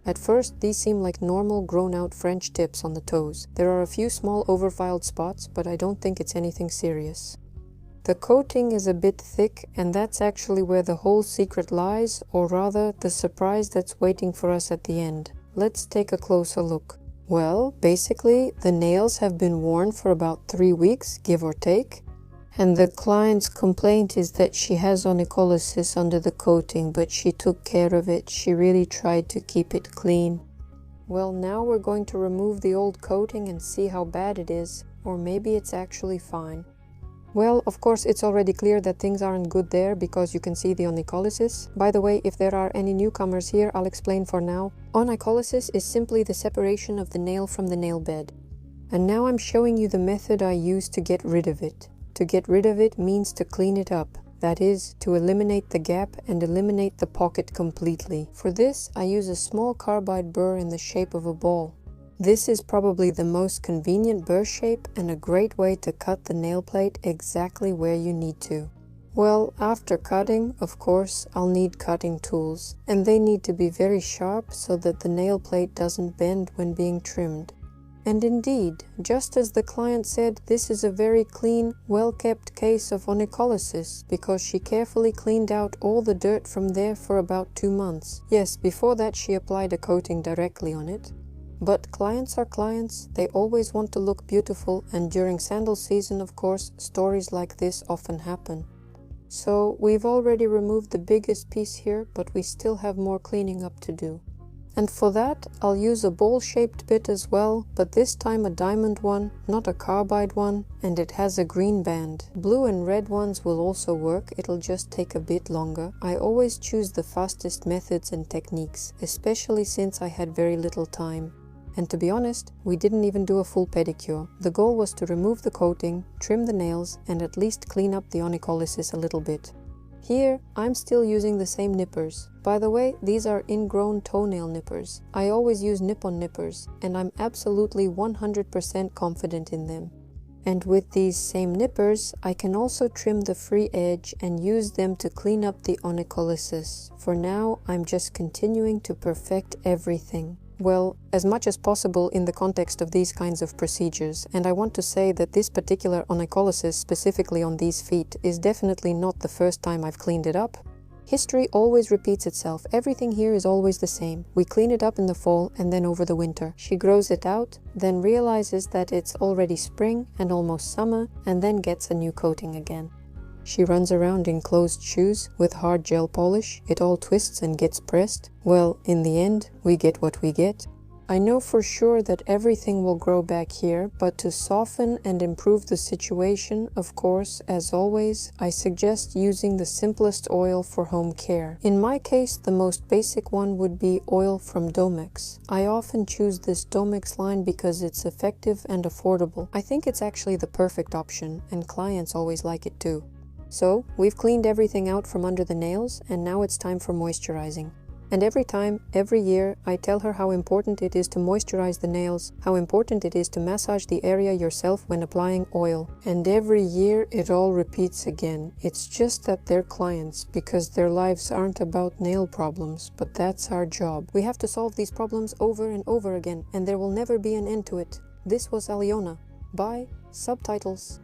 At first, these seem like normal grown-out French tips on the toes. There are a few small overfiled spots, but I don't think it's anything serious. The coating is a bit thick, and that's actually where the whole secret lies, or rather, the surprise that's waiting for us at the end. Let's take a closer look. Well, basically, the nails have been worn for about 3 weeks, give or take. And the client's complaint is that she has onycholysis under the coating, but she took care of it. She really tried to keep it clean. Well, now we're going to remove the old coating and see how bad it is, or maybe it's actually fine. Well, of course, it's already clear that things aren't good there because you can see the onycholysis. By the way, if there are any newcomers here, I'll explain for now. Onycholysis is simply the separation of the nail from the nail bed. And now I'm showing you the method I use to get rid of it. To get rid of it means to clean it up. That is, to eliminate the gap and eliminate the pocket completely. For this, I use a small carbide burr in the shape of a ball. This is probably the most convenient burr shape and a great way to cut the nail plate exactly where you need to. Well, after cutting, of course, I'll need cutting tools, and they need to be very sharp so that the nail plate doesn't bend when being trimmed. And indeed, just as the client said, this is a very clean, well-kept case of onycholysis because she carefully cleaned out all the dirt from there for about 2 months. Yes, before that she applied a coating directly on it. But clients are clients, they always want to look beautiful, and during sandal season, of course, stories like this often happen. So we've already removed the biggest piece here, but we still have more cleaning up to do. And for that, I'll use a bowl-shaped bit as well, but this time a diamond one, not a carbide one, and it has a green band. Blue and red ones will also work, it'll just take a bit longer. I always choose the fastest methods and techniques, especially since I had very little time. And to be honest, we didn't even do a full pedicure. The goal was to remove the coating, trim the nails, and at least clean up the onycholysis a little bit. Here, I'm still using the same nippers. By the way, these are ingrown toenail nippers. I always use nip-on nippers, and I'm absolutely 100% confident in them. And with these same nippers, I can also trim the free edge and use them to clean up the onycholysis. For now, I'm just continuing to perfect everything. Well, as much as possible in the context of these kinds of procedures, and I want to say that this particular onycholysis, specifically on these feet, is definitely not the first time I've cleaned it up. History always repeats itself. Everything here is always the same. We clean it up in the fall and then over the winter. She grows it out, then realizes that it's already spring and almost summer, and then gets a new coating again. She runs around in closed shoes with hard gel polish, it all twists and gets pressed. Well, in the end, we get what we get. I know for sure that everything will grow back here, but to soften and improve the situation, of course, as always, I suggest using the simplest oil for home care. In my case, the most basic one would be oil from Domex. I often choose this Domex line because it's effective and affordable. I think it's actually the perfect option, and clients always like it too. So, we've cleaned everything out from under the nails, and now it's time for moisturizing. And every year, I tell her how important it is to moisturize the nails, how important it is to massage the area yourself when applying oil. And every year, it all repeats again. It's just that they're clients, because their lives aren't about nail problems, but that's our job. We have to solve these problems over and over again, and there will never be an end to it. This was Aliona. Bye. Subtitles.